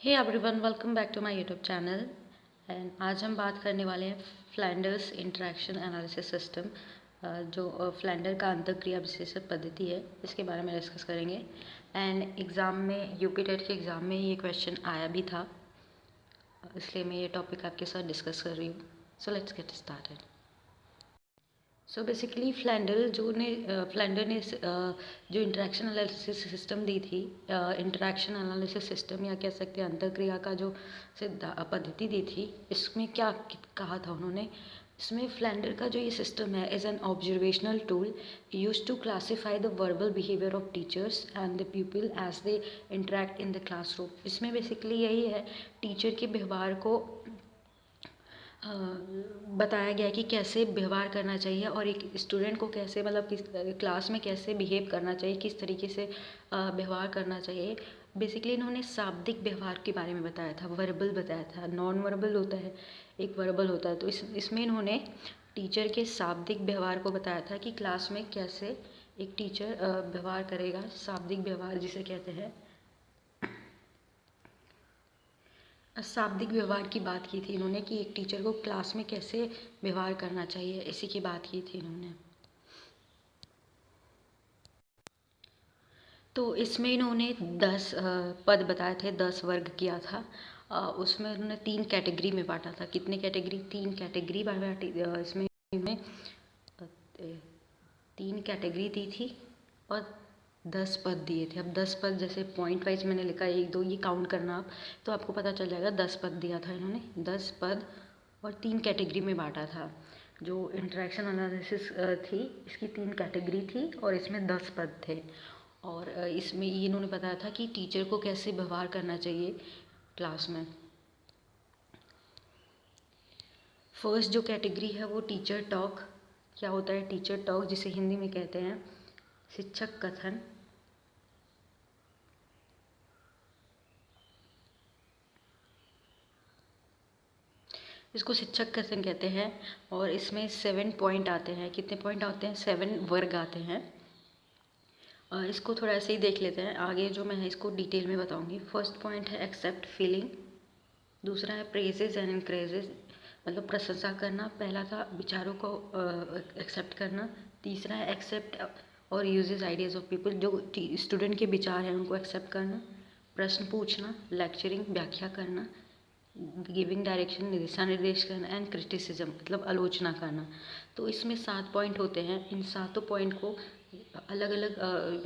Hey everyone, welcome back to my YouTube channel. And आज हम बात करने वाले हैं फ्लैंडर्स इंटरैक्शन एनालिसिस सिस्टम, जो फ्लैंडर का अंतःक्रिया विश्लेषण पद्धति है, इसके बारे में डिस्कस करेंगे। एंड एग्ज़ाम में यूपी टेट के एग्ज़ाम में ये क्वेश्चन आया भी था, इसलिए मैं ये टॉपिक आपके साथ डिस्कस कर रही हूँ। So let's get started. So basically Flanders ने जो इंटरेक्शन एनालिसिस सिस्टम दी थी, इंटरेक्शन एनालिसिस सिस्टम या कह सकते हैं अंतःक्रिया का जो पद्धति दी थी, इसमें क्या कहा था उन्होंने। इसमें फ्लैंडर का जो ये सिस्टम है is an observational tool use to classify the verbal behaviour of teachers and the people as they interact in the classroom. इसमें बेसिकली यही है, टीचर के व्यवहार को बताया गया है कि कैसे व्यवहार करना चाहिए और एक स्टूडेंट को कैसे, मतलब किस क्लास में कैसे बिहेव करना चाहिए, किस तरीके से व्यवहार करना चाहिए। बेसिकली इन्होंने शाब्दिक व्यवहार के बारे में बताया था, वर्बल बताया था, नॉन वर्बल होता है, एक वर्बल होता है। तो इसमें इन्होंने टीचर के शाब्दिक व्यवहार को बताया था कि क्लास में कैसे एक टीचर व्यवहार करेगा। शाब्दिक व्यवहार जिसे कहते हैं, शाब्दिक व्यवहार की बात की थी इन्होंने कि एक टीचर को क्लास में कैसे व्यवहार करना चाहिए, इसी की बात की थी इन्होंने। तो इसमें इन्होंने 10 पद बताए थे, 10 वर्ग किया था। उसमें उन्होंने 3 कैटेगरी में बांटा था। कितने कैटेगरी? 3 कैटेगरी बांटी। इसमें इन्होंने 3 कैटेगरी दी थी और 10 पद दिए थे। अब 10 पद जैसे पॉइंट वाइज मैंने लिखा, 1 2 ये काउंट करना आप, तो आपको पता चल जाएगा। 10 पद दिया था इन्होंने, 10 पद और 3 कैटेगरी में बांटा था। जो इंटरेक्शन एनालिसिस थी, इसकी 3 कैटेगरी थी और इसमें 10 पद थे। और इसमें ये इन्होंने बताया था कि टीचर को कैसे व्यवहार करना चाहिए क्लास में। फर्स्ट जो कैटेगरी है वो टीचर टॉक। क्या होता है टीचर टॉक, जिसे हिंदी में कहते हैं शिक्षक कथन। इसको शिक्षक कथन कहते हैं और इसमें 7 पॉइंट आते हैं। कितने पॉइंट आते हैं? 7 वर्ग आते हैं। इसको थोड़ा ऐसे ही देख लेते हैं, आगे जो मैं है इसको डिटेल में बताऊंगी। फर्स्ट पॉइंट है एक्सेप्ट फीलिंग। दूसरा है प्रेजेज एंड इनक्रेजेज, मतलब प्रशंसा करना। पहला था विचारों को एक्सेप्ट करना। तीसरा है एक्सेप्ट और यूजेज आइडियाज ऑफ पीपल, जो स्टूडेंट के विचार हैं उनको एक्सेप्ट करना। प्रश्न पूछना, लेक्चरिंग व्याख्या करना, गिविंग डायरेक्शन दिशा निर्देश करना, एंड क्रिटिसिज्म मतलब आलोचना करना। तो इसमें 7 पॉइंट होते हैं। इन 7 पॉइंट को अलग अलग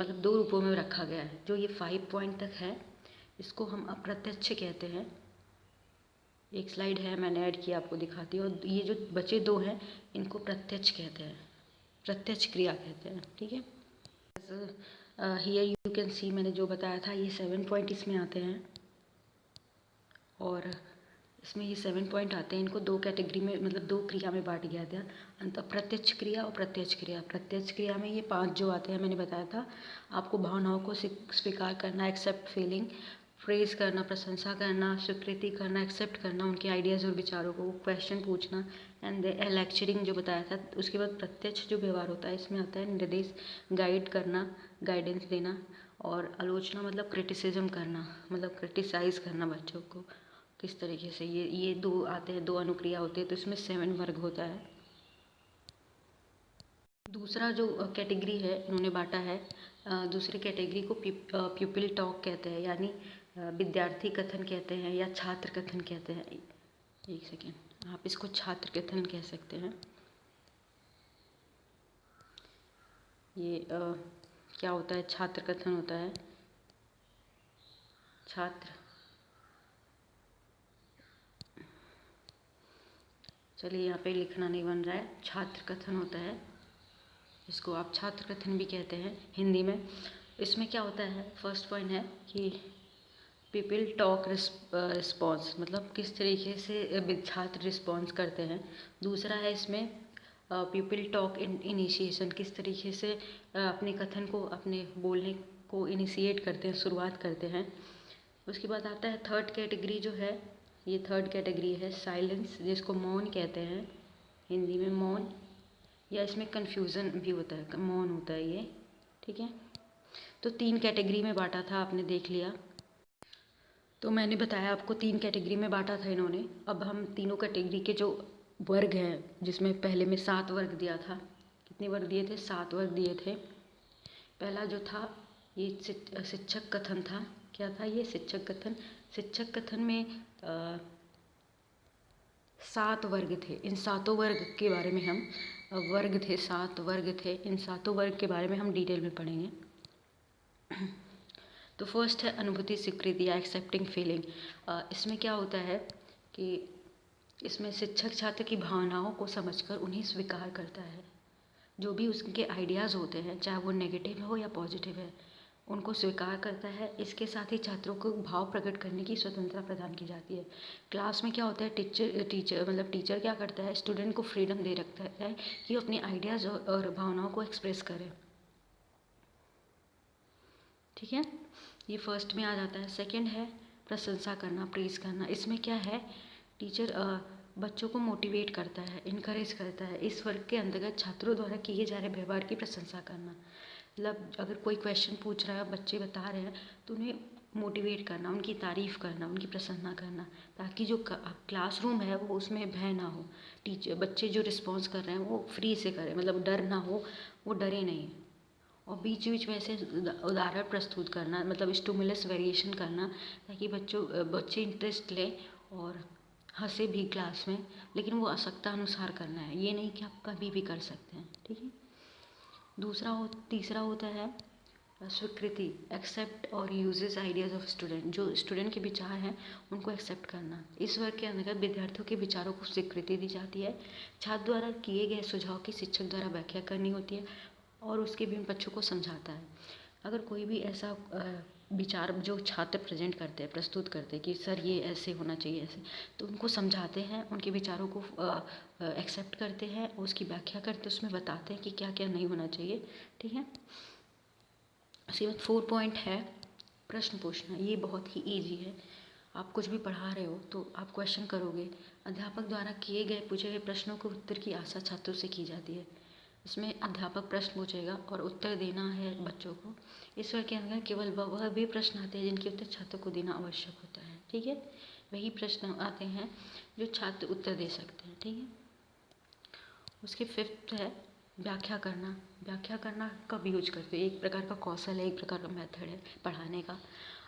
मतलब 2 रूपों में रखा गया है। जो ये 5 पॉइंट तक है, इसको हम अप्रत्यक्ष कहते हैं। एक स्लाइड है, मैंने ऐड किया, आपको दिखाती हूँ। और ये जो बचे 2 हैं, इनको प्रत्यक्ष कहते हैं, प्रत्यक्ष क्रिया कहते हैं। ठीक है, हियर यू कैन सी, मैंने जो बताया था ये 7 पॉइंट इसमें आते हैं। और इसमें ये 7 पॉइंट आते हैं। इनको 2 कैटेगरी में, मतलब 2 क्रिया में बांट गया था, अप्रत्यक्ष क्रिया और प्रत्यक्ष क्रिया। प्रत्यक्ष क्रिया में ये 5 जो आते हैं, मैंने बताया था आपको। भावनाओं को स्वीकार करना, एक्सेप्ट फीलिंग, प्रेज करना, प्रशंसा करना, स्वीकृति करना, एक्सेप्ट करना उनके आइडियाज़ और विचारों को, क्वेश्चन पूछना, एंड लेक्चरिंग जो बताया था। उसके बाद प्रत्यक्ष जो व्यवहार होता है, इसमें आता है निर्देश, गाइड करना, गाइडेंस देना, और आलोचना मतलब क्रिटिसिज्म करना, मतलब क्रिटिसाइज़ करना बच्चों को किस तरीके से। ये 2 आते हैं, 2 अनुक्रिया होते हैं। तो इसमें 7 वर्ग होता है। दूसरा जो कैटेगरी है इन्होंने बांटा है, दूसरी कैटेगरी को प्यूपिल टॉक कहते हैं, यानी विद्यार्थी कथन कहते हैं या छात्र कथन कहते हैं। एक सेकेंड, आप इसको छात्र कथन कह सकते हैं। ये क्या होता है? छात्र कथन होता है, छात्र, चलिए यहाँ पे लिखना नहीं बन रहा है, छात्र कथन होता है। इसको आप छात्र कथन भी कहते हैं हिंदी में। इसमें क्या होता है? फर्स्ट पॉइंट है कि पीपल टॉक रिस्पॉन्स, मतलब किस तरीके से छात्र रिस्पॉन्स करते हैं। दूसरा है इसमें पीपल टॉक इनिशिएशन, किस तरीके से अपने कथन को, अपने बोलने को इनिशिएट करते हैं, शुरुआत करते हैं। उसके बाद आता है थर्ड कैटेगरी जो है, ये थर्ड कैटेगरी है साइलेंस, जिसको मौन कहते हैं हिंदी में, मौन, या इसमें कन्फ्यूज़न भी होता है, मौन होता है ये। ठीक है, तो 3 कैटेगरी में बांटा था, आपने देख लिया। तो मैंने बताया आपको 3 कैटेगरी में बांटा था इन्होंने। अब हम तीनों कैटेगरी के जो वर्ग हैं, जिसमें पहले में 7 वर्ग दिया था। कितने वर्ग दिए थे? 7 वर्ग दिए थे। पहला जो था ये शिक्षक कथन था। क्या था ये? शिक्षक कथन। शिक्षक कथन में 7 वर्ग थे। इन सातों वर्ग के बारे में हम वर्ग थे, 7 वर्ग थे। इन सातों वर्ग के बारे में हम डिटेल में पढ़ेंगे। तो फर्स्ट है अनुभूति स्वीकृति या एक्सेप्टिंग फीलिंग। इसमें क्या होता है कि इसमें शिक्षक छात्र की भावनाओं को समझकर उन्हें स्वीकार करता है। जो भी उसके आइडियाज़ होते हैं, चाहे वो नेगेटिव हो या पॉजिटिव है, उनको स्वीकार करता है। इसके साथ ही छात्रों को भाव प्रकट करने की स्वतंत्रता प्रदान की जाती है। क्लास में क्या होता है, टीचर क्या करता है, स्टूडेंट को फ्रीडम दे रखता है कि वो अपने आइडियाज़ और भावनाओं को एक्सप्रेस करे। ठीक है, ये फर्स्ट में आ जाता है। सेकंड है प्रशंसा करना, प्रेज़ करना। इसमें क्या है, टीचर बच्चों को मोटिवेट करता है, इनकरेज करता है। इस वर्ग के अंतर्गत छात्रों द्वारा किए जा रहे व्यवहार की प्रशंसा करना। मतलब अगर कोई क्वेश्चन पूछ रहा है, बच्चे बता रहे हैं, तो उन्हें मोटिवेट करना, उनकी तारीफ़ करना, उनकी प्रशंसा करना, ताकि जो क्लासरूम है वो उसमें भय ना हो। बच्चे जो रिस्पॉन्स कर रहे हैं वो फ्री से करें, मतलब डर ना हो, वो डरे नहीं। और बीच बीच में ऐसे उदाहरण प्रस्तुत करना, मतलब स्टिमुलस वेरिएशन करना, ताकि बच्चे इंटरेस्ट लें और हंसे भी क्लास में, लेकिन वो आवश्यकता अनुसार करना है, ये नहीं कि आप कभी भी कर सकते हैं। ठीक है। तीसरा होता है स्वीकृति, एक्सेप्ट और यूजेस आइडियाज़ ऑफ स्टूडेंट। जो स्टूडेंट के विचार हैं उनको एक्सेप्ट करना। इस वर्ग के अंतर्गत विद्यार्थियों के विचारों को स्वीकृति दी जाती है। छात्र द्वारा किए गए सुझाव की शिक्षक द्वारा व्याख्या करनी होती है और उसके भी बच्चों को समझाता है। अगर कोई भी ऐसा विचार जो छात्र प्रेजेंट करते हैं, प्रस्तुत करते हैं कि सर ये ऐसे होना चाहिए, ऐसे, तो उनको समझाते हैं, उनके विचारों को एक्सेप्ट करते हैं, उसकी व्याख्या करते हैं, उसमें बताते हैं कि क्या क्या नहीं होना चाहिए। ठीक है। उसके बाद 4 पॉइंट है प्रश्न पूछना। ये बहुत ही ईजी है। आप कुछ भी पढ़ा रहे हो तो आप क्वेश्चन करोगे, अध्यापक द्वारा किए गए पूछे गए प्रश्नों के उत्तर की आशा छात्रों से की जाती है। इसमें अध्यापक प्रश्न पूछेगा और उत्तर देना है बच्चों को। इस वर्ग के अंदर केवल वह भी प्रश्न आते हैं जिनके उत्तर छात्रों को देना आवश्यक होता है। ठीक है, वही प्रश्न आते हैं जो छात्र उत्तर दे सकते हैं। ठीक है। उसके 5th है व्याख्या करना। व्याख्या करना कब यूज करते हो? एक प्रकार का कौशल है, एक प्रकार का मेथड है पढ़ाने का।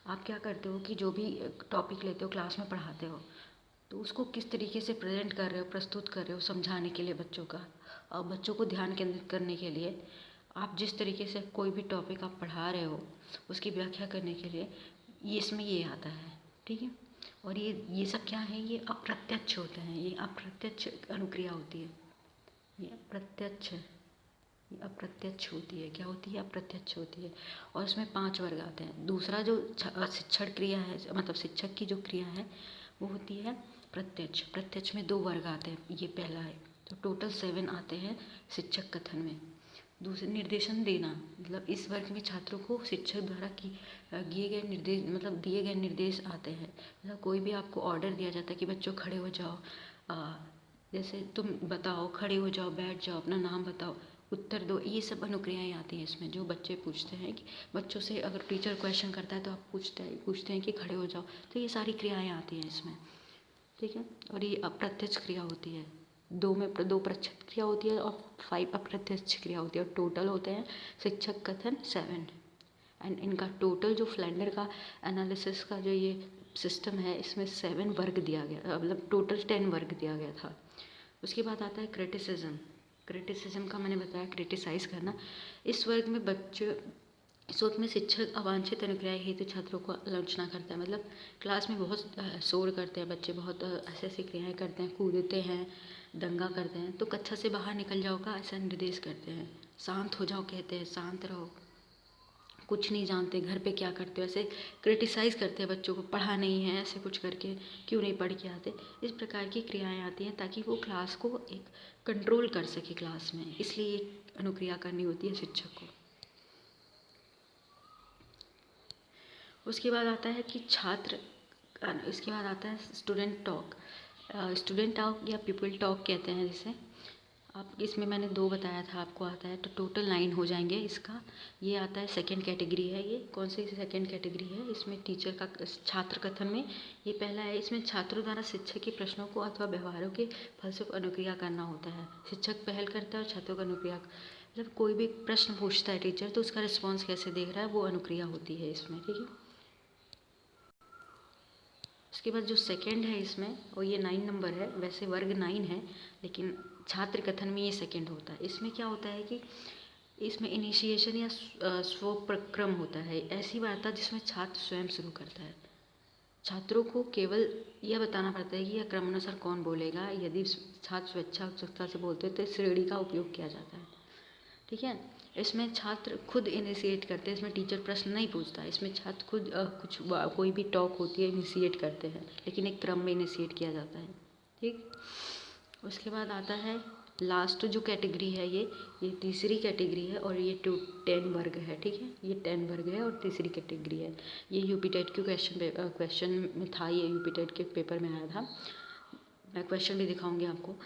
आप क्या करते हो कि जो भी टॉपिक लेते हो, क्लास में पढ़ाते हो, तो उसको किस तरीके से प्रेजेंट कर रहे हो, प्रस्तुत कर रहे हो समझाने के लिए बच्चों का, और बच्चों को ध्यान केंद्रित करने के लिए आप जिस तरीके से कोई भी टॉपिक आप पढ़ा रहे हो उसकी व्याख्या करने के लिए ये इसमें ये आता है। ठीक है। और ये सब क्या है, ये अप्रत्यक्ष होते हैं, ये अप्रत्यक्ष अनुक्रिया होती है। ये अप्रत्यक्ष होती है। क्या होती है? अप्रत्यक्ष होती है। और इसमें 5 वर्ग आते हैं। दूसरा जो शिक्षण क्रिया है, मतलब शिक्षक की जो क्रिया है वो होती है प्रत्यक्ष। प्रत्यक्ष में 2 वर्ग आते हैं, ये पहला है। तो टोटल 7 आते हैं शिक्षक कथन में। दूसरे निर्देशन देना, मतलब इस वर्ग में छात्रों को शिक्षक द्वारा दिए गए निर्देश आते हैं। मतलब कोई भी आपको ऑर्डर दिया जाता है कि बच्चों खड़े हो जाओ, जैसे तुम बताओ, खड़े हो जाओ, बैठ जाओ, अपना नाम बताओ, उत्तर दो, ये सब अनुक्रियाएँ आती हैं इसमें। जो बच्चे पूछते हैं कि बच्चों से अगर टीचर क्वेश्चन करता है तो आप पूछते हैं कि खड़े हो जाओ, तो ये सारी क्रियाएँ आती हैं इसमें। ठीक है। और ये अप्रत्यक्ष क्रिया होती है। 2 प्रत्यक्ष क्रिया होती है और 5 अप्रत्यक्ष क्रिया होती है। और टोटल होते हैं शिक्षक कथन 7। एंड इनका टोटल जो फ्लेंडर का एनालिसिस का जो ये सिस्टम है, इसमें 7 वर्ग दिया गया, मतलब टोटल 10 वर्ग दिया गया था। उसके बाद आता है क्रिटिसिज्म। क्रिटिसिज्म का मैंने बताया, क्रिटिसाइज़ करना। इस वर्ग में शिक्षक अवांछित अनुक्रिया हेतु छात्रों को आलोचना करता है। मतलब क्लास में बहुत शोर करते हैं बच्चे, बहुत ऐसी ऐसी क्रियाएँ करते हैं, कूदते हैं, दंगा करते हैं, तो कक्षा से बाहर निकल जाओ का ऐसा निर्देश करते हैं। शांत हो जाओ कहते हैं, शांत रहो, कुछ नहीं जानते, घर पे क्या करते हो, ऐसे क्रिटिसाइज़ करते हैं बच्चों को, पढ़ा नहीं है, ऐसे कुछ करके, क्यों नहीं पढ़ के आते। इस प्रकार की क्रियाएँ आती हैं ताकि वो क्लास को एक कंट्रोल कर सके क्लास में, इसलिए अनुक्रिया करनी होती है शिक्षक को। उसके बाद आता है कि इसके बाद आता है स्टूडेंट टॉक। स्टूडेंट टॉक या पीपल टॉक कहते हैं जिसे। आप इसमें मैंने 2 बताया था आपको आता है, तो टोटल 9 हो जाएंगे इसका। ये आता है सेकंड कैटेगरी है, ये कौन सी सेकंड कैटेगरी है, इसमें टीचर का छात्र कथन में ये पहला है। इसमें छात्रों द्वारा शिक्षक के प्रश्नों को अथवा व्यवहारों के फलस्वरूप अनुक्रिया करना होता है। शिक्षक पहल करता है और छात्रों का अनुक्रिया, मतलब कोई भी प्रश्न पूछता है टीचर तो उसका रिस्पॉन्स कैसे देख रहा है वो अनुक्रिया होती है इसमें, ठीक है। उसके बाद जो सेकंड है इसमें, और ये 9 नंबर है, वैसे वर्ग 9 है लेकिन छात्र कथन में ये सेकंड होता है। इसमें क्या होता है कि इसमें इनिशिएशन या स्वप्रक्रम होता है, ऐसी वार्ता जिसमें छात्र स्वयं शुरू करता है। छात्रों को केवल यह बताना पड़ता है कि यह क्रमानुसार कौन बोलेगा। यदि छात्र स्वेच्छा उत्सुकता से बोलते हैं तो इस श्रेणी का उपयोग किया जाता है, ठीक है। इसमें छात्र खुद इनिशिएट करते हैं, इसमें टीचर प्रश्न नहीं पूछता है, इसमें छात्र खुद कोई भी टॉक होती है इनिशिएट करते हैं, लेकिन एक क्रम में इनिशिएट किया जाता है, ठीक। उसके बाद आता है लास्ट जो कैटेगरी है, ये तीसरी कैटेगरी है और ये 10 वर्ग है, ठीक है। ये 10 वर्ग है और तीसरी कैटेगरी है। ये यूपी टेट के क्वेश्चन में था, ये यूपी टेट के पेपर में आया था। मैं क्वेश्चन भी दिखाऊंगी आपको।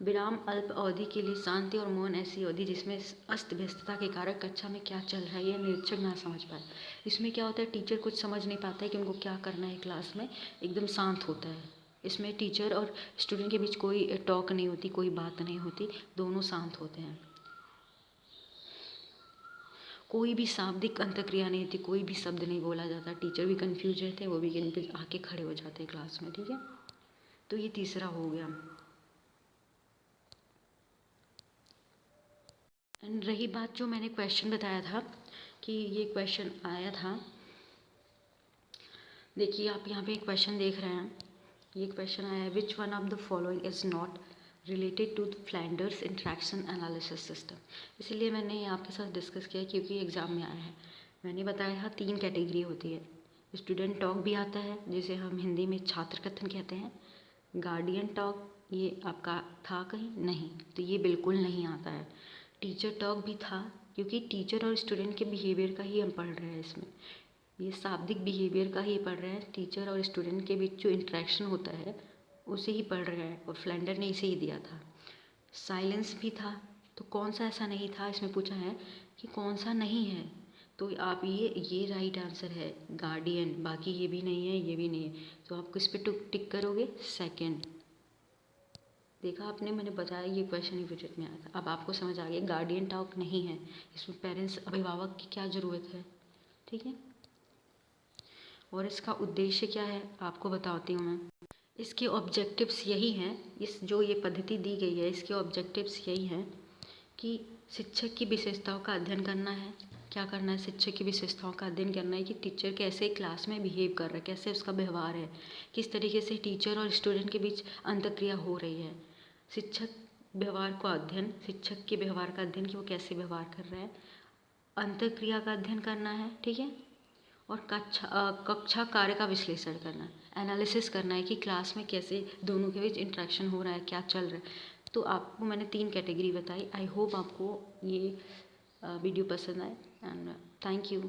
विराम अल्प अवधि के लिए शांति और मौन ऐसी अवधि जिसमें अस्त व्यस्तता के कारण कक्षा में क्या चल रहा है यह निरीक्षक ना समझ पाए। इसमें क्या होता है, टीचर कुछ समझ नहीं पाता है कि उनको क्या करना है क्लास में, एकदम शांत होता है। इसमें टीचर और स्टूडेंट के बीच कोई टॉक नहीं होती, कोई बात नहीं होती, दोनों शांत होते हैं। कोई भी शाब्दिक अंतक्रिया नहीं होती, कोई भी शब्द नहीं बोला जाता। टीचर भी कंफ्यूज रहते हैं, वो भी कहीं आके खड़े हो जाते हैं क्लास में, ठीक है। तो ये तीसरा हो गया। एंड रही बात जो मैंने क्वेश्चन बताया था कि ये क्वेश्चन आया था, देखिए आप यहाँ पे एक क्वेश्चन देख रहे हैं। ये क्वेश्चन आया है, which one of the following is not related to the Flanders interaction analysis system. इसीलिए मैंने ये आपके साथ डिस्कस किया क्योंकि एग्ज़ाम में आया है। मैंने बताया था 3 कैटेगरी होती है। स्टूडेंट टॉक भी आता है जिसे हम हिंदी में छात्र कथन कहते हैं। गार्डियन टॉक ये आपका था कहीं नहीं, तो ये बिल्कुल नहीं आता है। टीचर टॉक भी था क्योंकि टीचर और स्टूडेंट के बिहेवियर का ही हम पढ़ रहे हैं इसमें, ये शाब्दिक बिहेवियर का ही पढ़ रहे हैं। टीचर और स्टूडेंट के बीच जो इंटरेक्शन होता है उसे ही पढ़ रहे हैं, और फ्लैंडर ने इसे ही दिया था। साइलेंस भी था, तो कौन सा ऐसा नहीं था, इसमें पूछा है कि कौन सा नहीं है, तो आप ये राइट आंसर है गार्डियन, बाकी ये भी नहीं है ये भी नहीं है, तो आप किस पे टिक करोगे, सेकंड। देखा आपने, मैंने बताया ये क्वेश्चन ही बजट में आया था। अब आपको समझ आ गया गार्डियन टॉक नहीं है, इसमें पेरेंट्स अभिभावक की क्या ज़रूरत है, ठीक है। और इसका उद्देश्य क्या है आपको बताती हूँ मैं। इसके ऑब्जेक्टिव्स यही हैं, इस जो ये पद्धति दी गई है इसके ऑब्जेक्टिव्स यही हैं कि शिक्षक की विशेषताओं का अध्ययन करना है। क्या करना है, शिक्षक की विशेषताओं का अध्ययन करना है कि टीचर कैसे क्लास में बिहेव कर रहा है, कैसे उसका व्यवहार है, किस तरीके से टीचर और स्टूडेंट के बीच अंतक्रिया हो रही है। शिक्षक व्यवहार का अध्ययन, शिक्षक के व्यवहार का अध्ययन कि वो कैसे व्यवहार कर रहे हैं, अंतःक्रिया का अध्ययन करना है, ठीक है। और कक्षा कार्य का विश्लेषण करना है, एनालिसिस करना है कि क्लास में कैसे दोनों के बीच इंटरेक्शन हो रहा है, क्या चल रहा है। तो आपको मैंने 3 कैटेगरी बताई। आई होप आपको ये वीडियो पसंद आए, एंड थैंक यू।